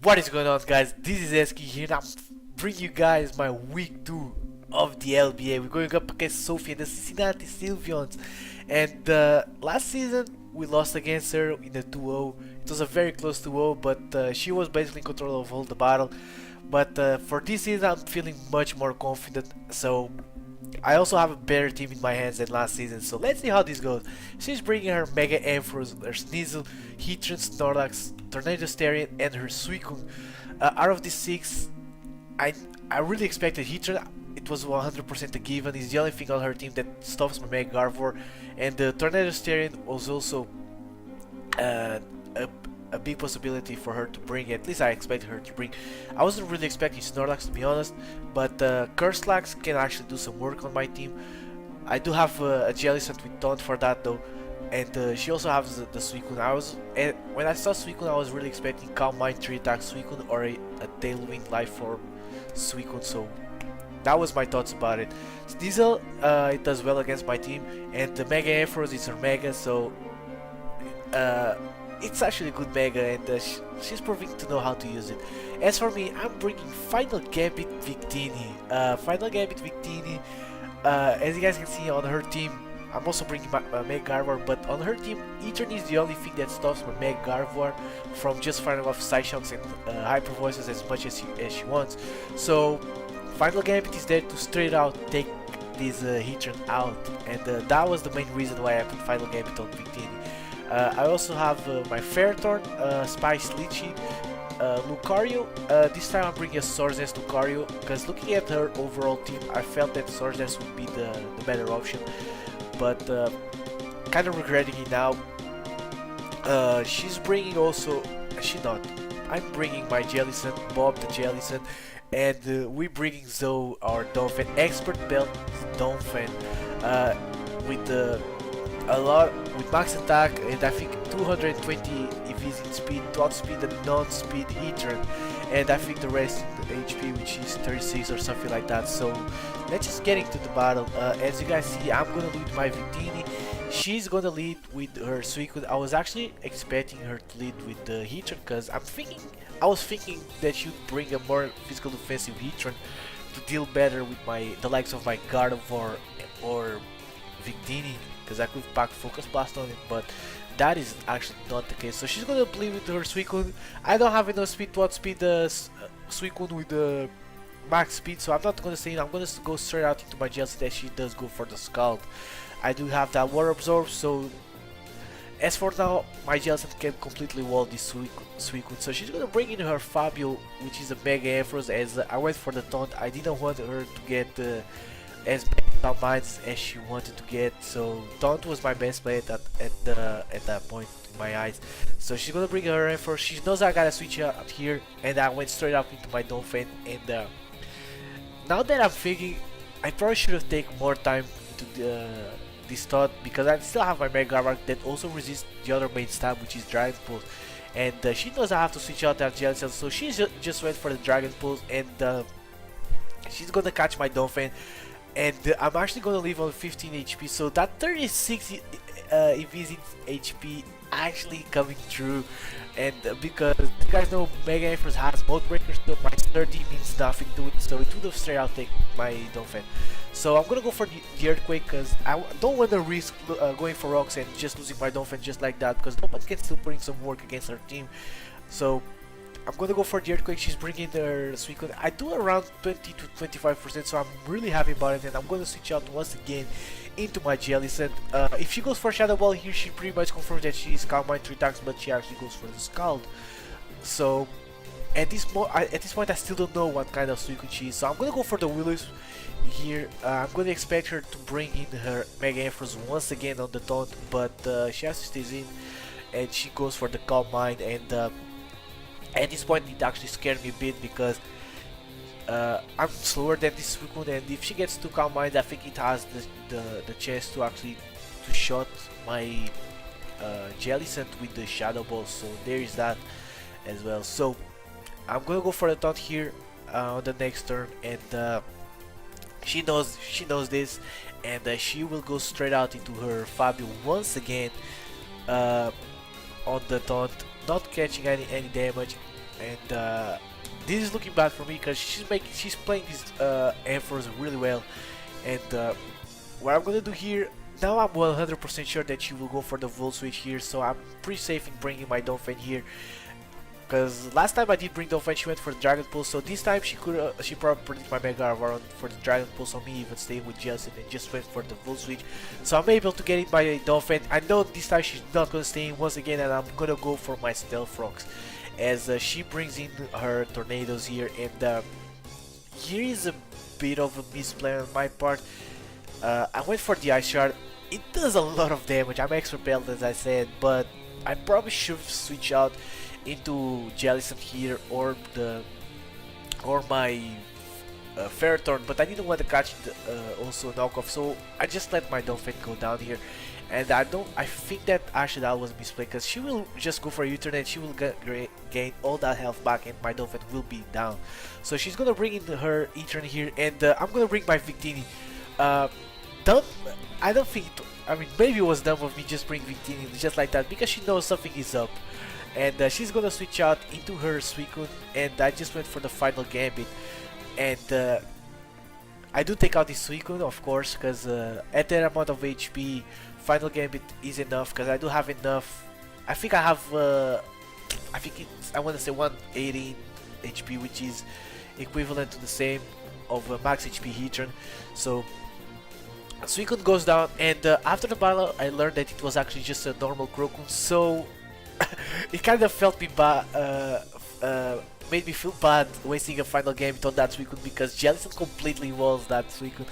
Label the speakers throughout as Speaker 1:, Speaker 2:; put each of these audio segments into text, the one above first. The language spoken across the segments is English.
Speaker 1: What is going on, guys? This is Esquilo here, and I'm bringing you guys my week 2 of the LBA. We're going up against Sophie and the Cincinnati Sylveons. And last season we lost against her in the 2-0. It was a very close 2-0, but she was basically in control of all the battle. But for this season I'm feeling much more confident, so I also have a better team in my hands than last season, so let's see how this goes. She's bringing her Mega Ampharos, her Sneasel, Heatran, Snorlax, Tornado Starion, and her Suicune. Out of these 6, I really expected Heatran. It was 100% a given. It's the only thing on her team that stops my Mega Gardevoir, and the Tornado Starion was also a big possibility for her to bring. At least I expected her to bring. I wasn't really expecting Snorlax, to be honest, but Curslax can actually do some work on my team. I do have a Jellicent with Taunt for that though, and she also has the Suicune. When I saw Suicune, I was really expecting Calm Mind 3 attack Suicune or a Tailwind Life Form Suicune, so that was my thoughts about it. Sneasel, it does well against my team, and the Mega Ampharos is her Mega, so it's actually a good Mega, and she's proving to know how to use it. As for me, I'm bringing Final Gambit Victini. As you guys can see on her team, I'm also bringing my Mega Gardevoir, but on her team, Heatran is the only thing that stops my Mega Gardevoir from just firing off Side Shocks and Hyper Voices as much as she wants. So Final Gambit is there to straight out take this Heatran out, and that was the main reason why I put Final Gambit on Victini. I also have my Ferrothorn, Spice Lychee, Lucario. This time I'm bringing a Swords Dance Lucario, because looking at her overall team, I felt that Swords Dance would be the better option, but kind of regretting it now. She's bringing also, I'm bringing my Jellicent, Bob the Jellicent, and we're bringing Zoe, our Donphan, Expert Belt Donphan, with a lot with max attack and I think 220 Evising speed, top speed, and non-speed Heatran, and I think the rest in the HP, which is 36 or something like that. So let's just get into the battle. As you guys see, I'm gonna lead my Victini. She's gonna lead with her Suicune. I was actually expecting her to lead with the Heatran, because I was thinking that she'd bring a more physical defensive Heatran to deal better with the likes of my Gardevoir or Victini, because I could pack Focus Blast on it, but that is actually not the case. So she's gonna play with her Suicune. I don't have enough speed to outspeed the Suicune with the max speed, so I'm not gonna say it. I'm gonna go straight out into my Jellicent that she does go for the Scald. I do have that Water Absorb, so as for now, my Jellicent can completely wall this Suicune. So she's gonna bring in her Fabio, which is a Mega Ampharos, as I went for the Taunt. I didn't want her to get as many Calm Minds as she wanted to get, so Taunt was my best play at that point in my eyes. So she's gonna bring her in for. She knows I gotta switch out here, and I went straight up into my Donphan. And now that I'm thinking, I probably should have taken more time to this thought, because I still have my Mega Gardevoir that also resists the other main stab, which is Dragon Pulse, and she knows I have to switch out that Jellicent, so she just went for the Dragon Pulse, and she's gonna catch my Donphan. And I'm actually gonna leave on 15 HP, so that 36 Evising HP actually coming through. And because you guys know Mega Ampharos has Mode Breakers, so my 30 means nothing to it, so it would have straight out taken my Donphan. So I'm gonna go for the Earthquake, because I don't want to risk going for Rocks and just losing my Donphan just like that, because nobody can still put in some work against her team. So I'm gonna go for the Earthquake. She's bringing her Suicune. I do around 20 to 25%, so I'm really happy about it, and I'm gonna switch out once again into my Jellicent. If she goes for Shadow Ball here, she pretty much confirms that she is Calm Mind 3 attacks, but she actually goes for the Scald. So at this point, I still don't know what kind of Suicune she is, so I'm gonna go for the Willows here. I'm gonna expect her to bring in her Mega Ampharos once again on the Taunt, but she has to stay in, and she goes for the Calm Mind. And at this point it actually scared me a bit, because I'm slower than this Suicune, and if she gets to Calm Mind, I think it has the chance to actually shot my Jellicent with the Shadow Ball, so there is that as well. So I'm gonna go for the Taunt here on the next turn, and she knows this, and she will go straight out into her Fabio once again on the Taunt, not catching any damage. and this is looking bad for me because she's playing these Emperors really well, and what I'm gonna do here. Now I'm 100% sure that she will go for the Volt Switch here, so I'm pretty safe in bringing my Donphan here. Because last time I did bring Donphan, she went for the Dragon Pulse, so this time she probably predicted my Mega Around for the Dragon Pulse on me, even staying with Jellicent, and just went for the Volt Switch. So I'm able to get in my Donphan. I know this time she's not gonna stay in once again, and I'm gonna go for my Stealth Rocks, as she brings in her Tornadoes here, and here is a bit of a misplay on my part. I went for the Ice Shard. It does a lot of damage. I'm expert belt as I said, but I probably should switch out into Jellicent here or my Ferrothorn, but I didn't want to catch the, also knockoff, so I just let my Donphan go down here. And I think that Arshidal was misplayed because she will just go for a U-turn and she will gain all that health back, and my Donphan will be down. So she's gonna bring in her E-turn here, and I'm gonna bring my Victini. I don't think I mean, maybe it was dumb of me just bring Victini just like that because she knows something is up, and she's gonna switch out into her Suicune, and I just went for the final Gambit, and I do take out the Suicune, of course, because at that amount of HP, final Gambit is enough because I do have enough. I think I have I think it's, I want to say 118 HP, which is equivalent to the same of max HP Heatran. So Suicune goes down, and after the battle I learned that it was actually just a normal Crocoon, so it kind of felt me made me feel bad wasting a final game on that Suicune because Jellicent completely walls that Suicune.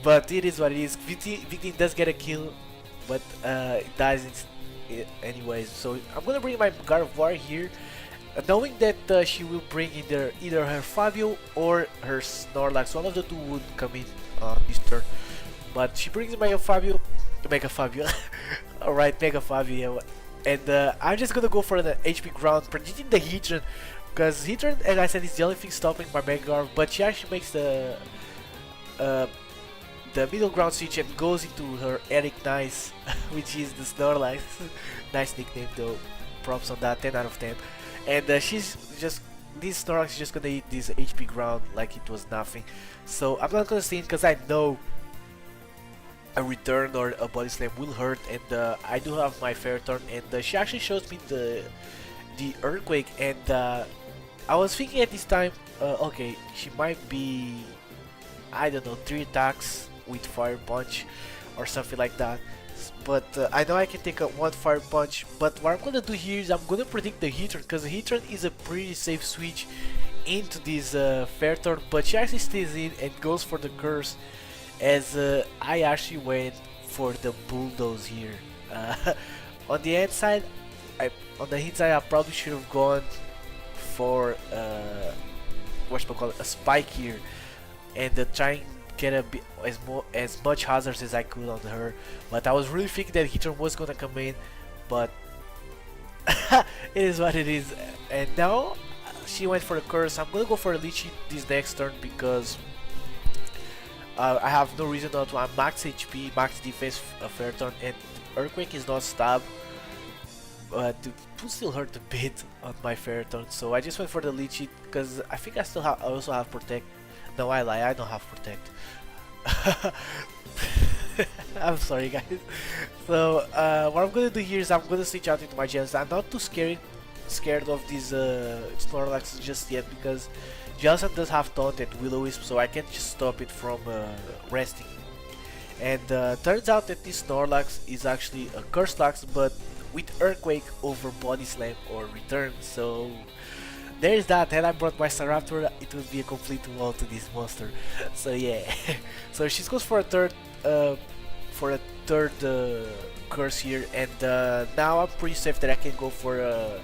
Speaker 1: But it is what it is. Victini does get a kill, but it dies anyways. So I'm gonna bring my God of War here, knowing that she will bring either her Fabio or her Snorlax. One of the two would come in this turn. But she brings my Mega Fabio. Alright, Mega Fabio, yeah. And I'm just gonna go for the HP ground, predicting the Heatran, because Heatran, as I said, is the only thing stopping my Mega, but she actually makes the middle ground switch and goes into her Eric Nice, which is the Snorlax. Nice nickname though, props on that, 10 out of 10. And she's just, this Snorlax is just gonna eat this HP ground like it was nothing. So I'm not gonna stay in because I know a return or a body slam will hurt, and I do have my Ferrothorn, and she actually shows me the Earthquake, and I was thinking at this time, okay, she might be, I don't know, 3 attacks with Fire Punch or something like that, but I know I can take a 1 Fire Punch. But what I'm gonna do here is I'm gonna predict the Heatran, because the Heatran is a pretty safe switch into this Ferrothorn, but she actually stays in and goes for the Curse, as I actually went for the Bulldoze here. On the inside, on the inside, I probably should have gone for a Spike here, and try and get a bit as much hazards as I could on her. But I was really thinking that Heatran was gonna come in, but it is what it is. And now she went for the Curse. I'm gonna go for a Lychee this next turn because I have no reason not to. I'm max HP, max defense Ferrothorn, and Earthquake is not stab, but it will still hurt a bit on my Ferrothorn. So I just went for the Lychee because I think I also have Protect. No, I lie, I don't have Protect. I'm sorry guys. So what I'm gonna do here is I'm gonna switch out into my Gems. I'm not too scared of these Snorlax just yet because Jellicent does have Taunt and Will-O-Wisp, so I can just stop it from resting. And turns out that this Snorlax is actually a Curselax, but with Earthquake over Body Slam or Return. So there's that. Had I brought my Staraptor, it would be a complete wall to this monster. So yeah. So she goes for a third Curse here, and now I'm pretty safe that I can go for a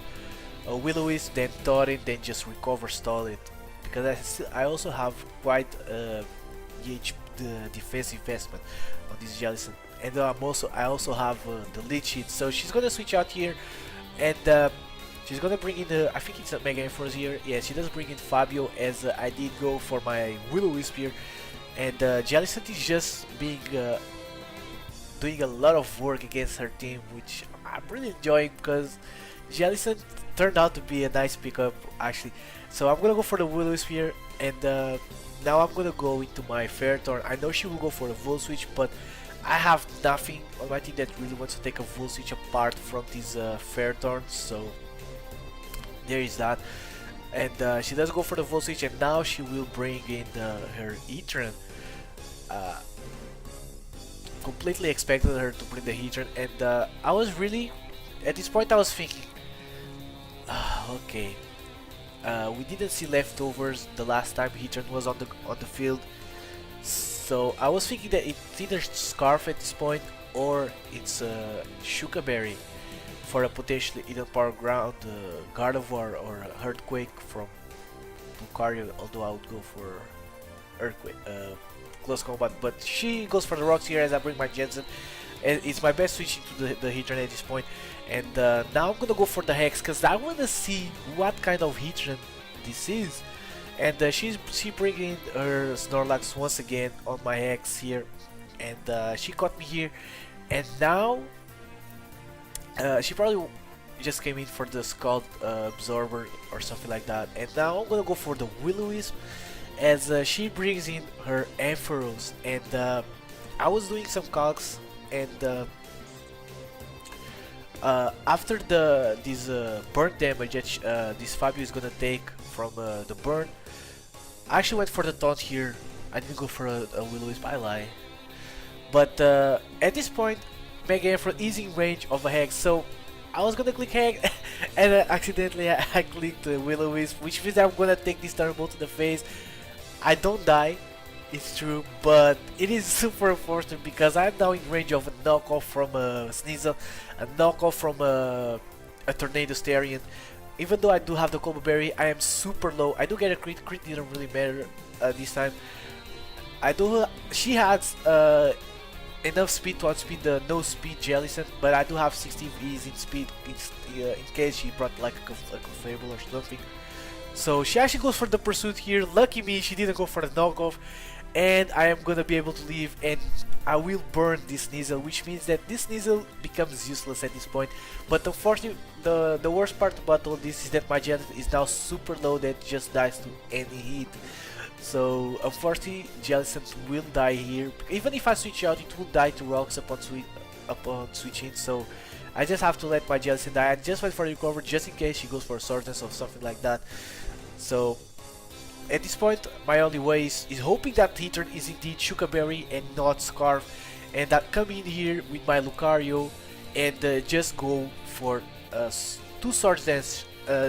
Speaker 1: Will-O-Wisp, then Taunt it, then just recover stall it. Because I also have quite the defense investment on this Jellicent, and I also have the Lychee. So she's gonna switch out here, and she's gonna bring in I think it's a Mega Enforce here. Yeah, she does bring in Fabio, as I did go for my Will-O-Wisp here, and Jellicent is just doing a lot of work against her team, which I'm really enjoying because Jellicent turned out to be a nice pickup actually. So I'm gonna go for the Will-O-Wisp here, and now I'm gonna go into my Ferrothorn. I know she will go for the Volt Switch, but I have nothing on my team that really wants to take a Volt Switch apart from these Ferrothorns, so there is that. And she does go for the Volt Switch, and now she will bring in her Heatran. Uh, Completely expected her to bring the Heatran, and I was really, at this point I was thinking, okay, we didn't see leftovers the last time Heatran was on the field, so I was thinking that it's either Scarf at this point or it's Shuka Berry for a potentially either Power Ground, Gardevoir, or Earthquake from Lucario, although I would go for Earthquake. Close combat, but she goes for the rocks here as I bring my Jensen, and it's my best switch into the Heatran at this point. And now I'm gonna go for the Hex because I wanna see what kind of Heatran this is. And she bringing her Snorlax once again on my Hex here, and she caught me here. And now she probably just came in for the Scald Absorber or something like that. And now I'm gonna go for the Will-O-Wisp as she brings in her Ampharos, and I was doing some calcs, and after this burn damage that this Fabio is gonna take from the burn, I actually went for the taunt here. I didn't go for a Will-O-Wisp, I lie. But at this point, Mega Ampharos is in range of a Hex, so I was gonna click Hex, and accidentally I clicked Will-O-Wisp, which means I'm gonna take this Thunderbolt to the face. I don't die, it's true, but it is super unfortunate because I'm now in range of a knockoff from a Sneasel, a knockoff from a Tornado Starion. Even though I do have the Combo Berry, I am super low. I do get a crit. Crit didn't really matter this time. She has enough speed to outspeed the no speed Jellicent, but I do have 16 Vs in speed in case she brought like a Fable or something. So she actually goes for the pursuit here. Lucky me, she didn't go for the knockoff, and I am gonna be able to leave, and I will burn this Sneasel, which means that this Sneasel becomes useless at this point. But unfortunately, the worst part about all this is that my Jellicent is now super low, that just dies to any hit. So unfortunately, Jellicent will die here. Even if I switch out, it will die to rocks upon switching. So I just have to let my Jellicent die. I just wait for the recover just in case she goes for a Swordsdance or something like that. So at this point, my only way is hoping that Heatran is indeed Shuka Berry and not Scarf, and that come in here with my Lucario and just go for 2 Swordsdance.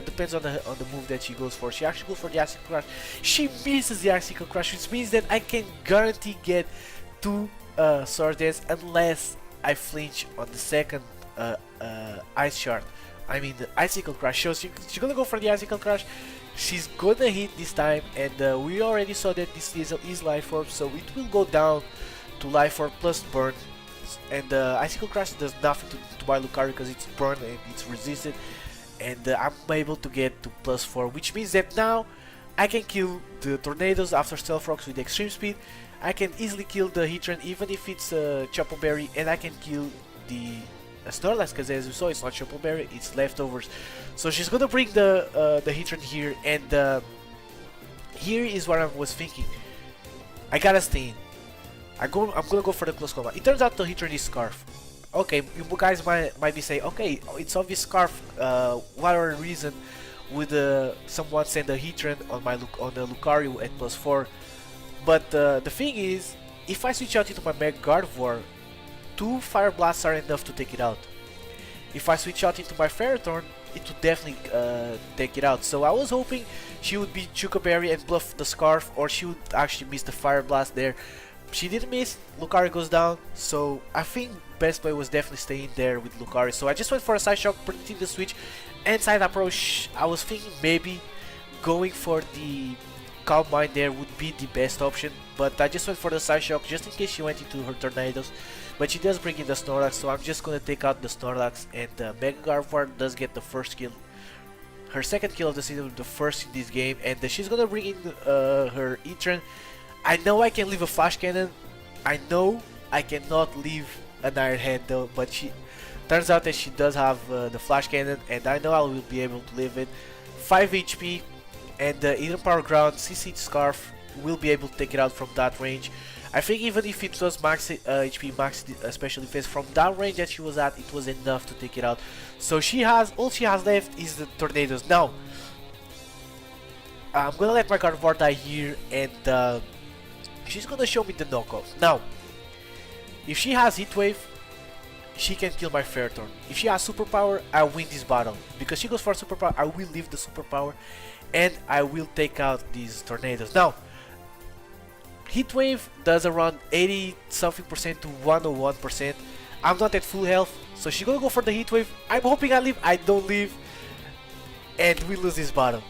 Speaker 1: Depends on the move that she goes for. She actually goes for the Icicle Crush. She misses the Icicle Crush, which means that I can guarantee get 2 Swordsdance unless I flinch on the second Ice Shard. I mean the Icicle Crush. So she's gonna go for the Icicle Crush. She's gonna hit this time, and we already saw that this Sneasel is Life Orb, so it will go down to Life Orb plus Burn. And Icicle Crush does nothing to my Lucario because it's Burn and it's resisted. And I'm able to get to +4, which means that now I can kill the Tornadoes after Stealth Rocks with extreme speed. I can easily kill the Heatran even if it's Chopo Berry, and I can kill the Snorlax because as you saw it's not Chopo Berry, it's leftovers. So she's gonna bring the Heatran here, and here is what I was thinking. I gotta stay in. I'm gonna go for the close combat. It turns out the Heatran is Scarf. Okay, you guys might be saying, okay, it's obvious Scarf. What other reason would someone send a Heatran on the Lucario at +4? But the thing is, if I switch out into my Mega Gardevoir, 2 Fire Blasts are enough to take it out. If I switch out into my Ferrothorn, it would definitely take it out. So I was hoping she would be Shuka Berry and bluff the Scarf, or she would actually miss the Fire Blast there. She didn't miss, Lucario goes down, so I think best play was definitely staying there with Lucario. So I just went for a Side Shock, predicting the switch, and side approach. I was thinking maybe going for the Calm Mind there would be the best option, but I just went for the Side Shock just in case she went into her Tornadoes. But she does bring in the Snorlax, so I'm just gonna take out the Snorlax, and Mega Gardevoir does get the first kill. Her second kill of the season, the first in this game, and she's gonna bring in her Heatran. I know I can leave a Flash Cannon. I know I cannot leave an Iron Hand though, but Turns out that she does have the flash cannon, and I know I will be able to live it. 5 HP, and the Eden Power Ground CC Scarf will be able to take it out from that range. I think even if it was max HP, max special defense, from that range that she was at, it was enough to take it out. So she has, all she has left is the tornadoes. Now, I'm gonna let my Gardevoir die here, and she's gonna show me the knockoff. Now, if she has Heat Wave, she can kill my Ferrethorn. If she has Superpower, I win this battle. Because she goes for Superpower, I will leave the Superpower, and I will take out these tornadoes. Now, Heat Wave does around 80 something percent to 101%. I'm not at full health, so she's gonna go for the Heat Wave. I'm hoping I live. I don't live, and we lose this battle.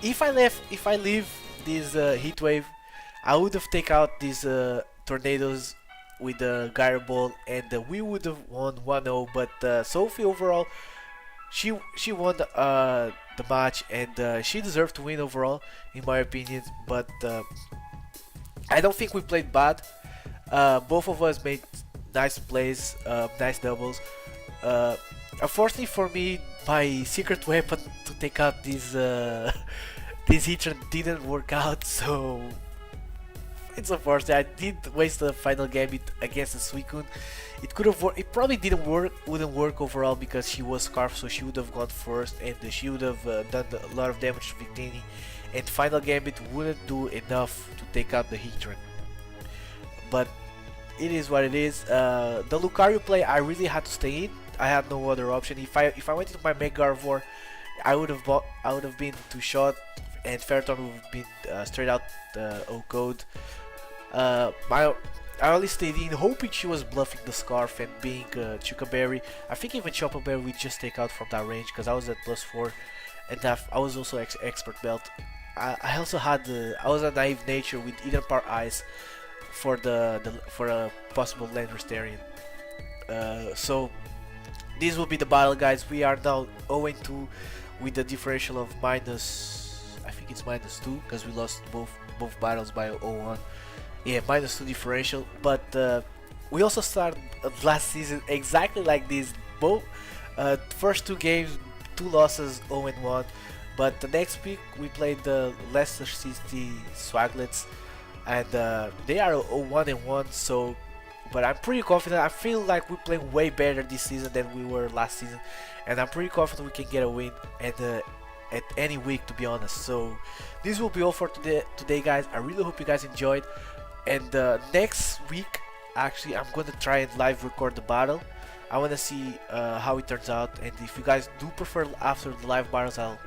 Speaker 1: If I leave this Heat Wave, I would have taken out these tornadoes with the Gyro Ball, and we would have won 1-0. But Sophie overall, she won the match, and she deserved to win overall, in my opinion. But I don't think we played bad. Both of us made nice plays, nice doubles. Unfortunately for me, my secret weapon to take out this Heatran didn't work out, so it's unfortunate. I did waste the final gambit against the Suicune. It could have worked. It probably wouldn't work overall because she was Scarf, so she would have gone first, and she would have done a lot of damage to Victini, and final gambit wouldn't do enough to take out the Heatran. But it is what it is. The Lucario play, I really had to stay in. I had no other option. If I went into my Mega Gardevoir, I would have been too short, and Ferrethorn would have been straight out O-code. I only stayed in, hoping she was bluffing the Scarf and being Chuka Berry. I think even Chopper Berry we just take out from that range because I was at +4, and I was also expert belt. I also had I was a naive nature with Eden Power Ice for a possible Land Restarian. So this will be the battle, guys. We are now 0-2 with the differential of minus, I think it's -2 because we lost both battles by 0-1. Yeah, -2 differential. But we also started last season exactly like this. Both first 2 games, 2 losses, 0-1. But the next week we played the Leicester City Swaglets, and they are 1-1. So, but I'm pretty confident. I feel like we're playing way better this season than we were last season, and I'm pretty confident we can get a win at any week, to be honest. So this will be all for today, guys. I really hope you guys enjoyed. And next week, actually, I'm gonna try and live record the battle. I wanna see how it turns out, and if you guys do prefer after the live battles, I'll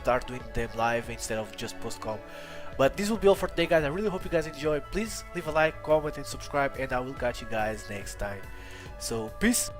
Speaker 1: start doing them live instead of just post-com. But this will be all for today, guys. I really hope you guys enjoy. Please leave a like, comment, and subscribe, and I will catch you guys next time. So peace.